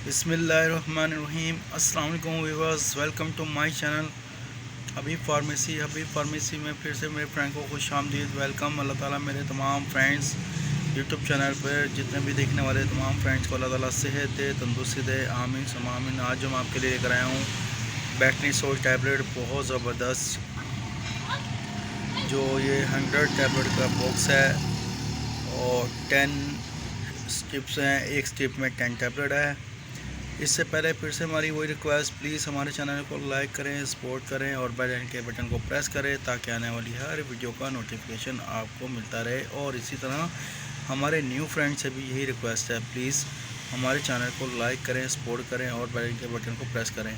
बिस्मिल्लाहिर्रहमानिर्रहीम। अस्सलाम वालेकुम viewers, welcome to my channel Habib pharmacy में फिर से मेरे फ्रेंड को खुश आमदीद वेलकम। अल्लाह ताला मेरे तमाम फ्रेंड्स यूट्यूब चैनल पर जितने भी देखने वाले तमाम फ्रेंड्स को अल्लाह ताला सेहत दे, तंदुरुस्ती दे, आमीन सम आमीन। आज जो मैं आपके लिए लेकर आया हूँ बैकनीसोल टैबलेट, बहुत ज़बरदस्त। जो ये 100 टैबलेट का बॉक्स है और 10 स्ट्रिप्स हैं, एक स्ट्रिप में 10 टैबलेट है। इससे पहले फिर से हमारी वही रिक्वेस्ट, प्लीज़ हमारे चैनल को लाइक करें, सपोर्ट करें और बेल आइकन के बटन को प्रेस करें ताकि आने वाली हर वीडियो का नोटिफिकेशन आपको मिलता रहे। और इसी तरह हमारे न्यू फ्रेंड से भी यही रिक्वेस्ट है, प्लीज़ हमारे चैनल को लाइक करें, सपोर्ट करें और बेल आइकन के बटन को प्रेस करें।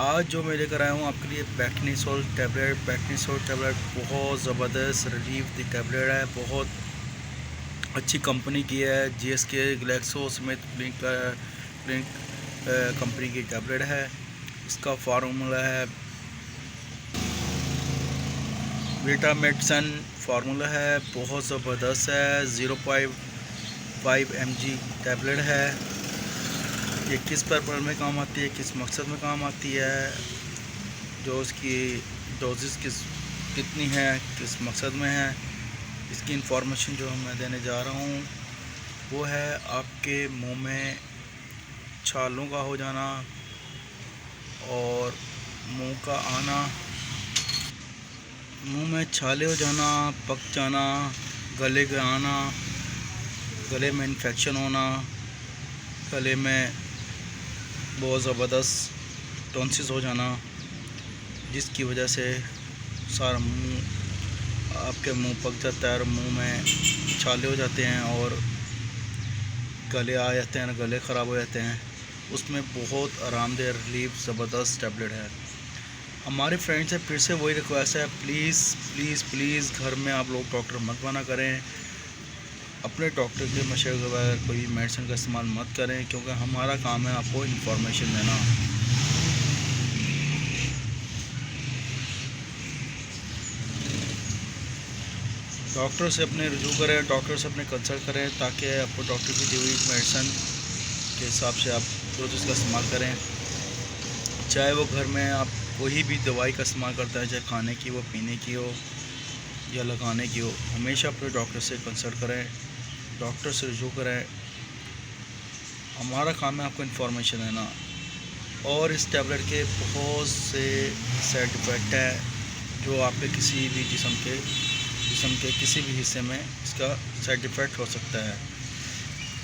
आज जो मैं लेकर आया हूँ आपके लिए बैकनीसोल टैबलेट। बैकनीसोल टैबलेट बहुत ज़बरदस्त रिलीफ दी टैबलेट है, बहुत अच्छी कंपनी की है। GSK Glaxo Smith clinic company की टैबलेट है। इसका फार्मूला है विटामेडिसन फार्मूला है, बहुत ज़बरदस्त है। 0.5 mg टैबलेट है। ये किस पर्पल में काम आती है, किस मकसद में काम आती है, जो उसकी डोजेस कितनी है, किस मकसद में है, इसकी इंफॉर्मेशन जो मैं देने जा रहा हूँ वो है आपके मुंह में छालों का हो जाना और मुंह का आना, मुंह में छाले हो जाना, पक जाना, गले का आना, गले में इन्फेक्शन होना, गले में बहुत ज़बरदस्त टॉन्सिस हो जाना, जिसकी वजह से सारा मुंह आपके मुंह पक जाता है और मुंह में छाले हो जाते हैं और गले आ जाते हैं, गले ख़राब हो जाते हैं। उसमें बहुत आरामदेह रिलीफ ज़बरदस्त टैबलेट है। हमारे फ्रेंड से फिर से वही रिक्वेस्ट है, प्लीज़ प्लीज़ प्लीज़ घर में आप लोग डॉक्टर मत बना करें, अपने डॉक्टर के मशवरे के बगैर कोई मेडिसिन का इस्तेमाल मत करें, क्योंकि हमारा काम है आपको इन्फॉर्मेशन देना। डॉक्टर से अपने रुजू करें, डॉक्टर से अपने कंसल्ट करें ताकि आपको डॉक्टर की दी हुई मेडिसिन के हिसाब से आप डोजेस का इस्तेमाल करें। चाहे वो घर में आप कोई भी दवाई का इस्तेमाल करता है, चाहे खाने की, वो पीने की हो या लगाने की हो, हमेशा अपने डॉक्टर से कंसल्ट करें, डॉक्टर से रुजू करें। हमारा काम है आपको इन्फॉर्मेशन देना। और इस टैबलेट के बहुत से साइड इफ़ेक्ट है जो आपके किसी भी जिस्म के किसी भी हिस्से में इसका साइड इफ़ेक्ट हो सकता है।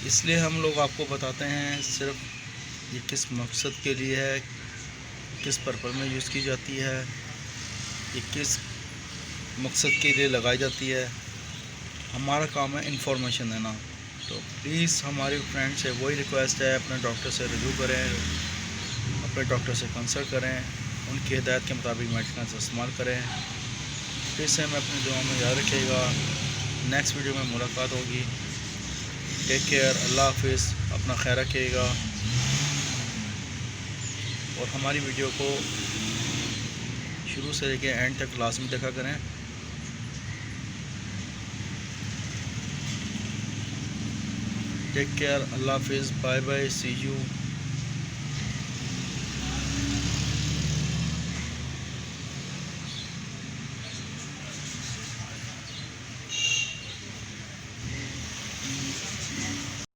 इसलिए हम लोग आपको बताते हैं सिर्फ ये किस मकसद के लिए है, किस पर्पल में यूज़ की जाती है, ये किस मकसद के लिए लगाई जाती है। हमारा काम है इन्फॉर्मेशन देना। तो प्लीज़ हमारे फ्रेंड से वही रिक्वेस्ट है, अपने डॉक्टर से रिव्यू करें, अपने डॉक्टर से कंसल्ट करें, उनकी हिदायत के मुताबिक मेडिसिन का इस्तेमाल करें। फिर से मैं अपनी दुआ में याद रखिएगा। नेक्स्ट वीडियो में मुलाकात होगी। टेक केयर, अल्लाह हाफिज़, अपना ख्याल रखिएगा और हमारी वीडियो को शुरू से लेकर एंड तक क्लास में देखा करें। टेक केयर, अल्लाह हाफिज़, बाय बाय, सी यू।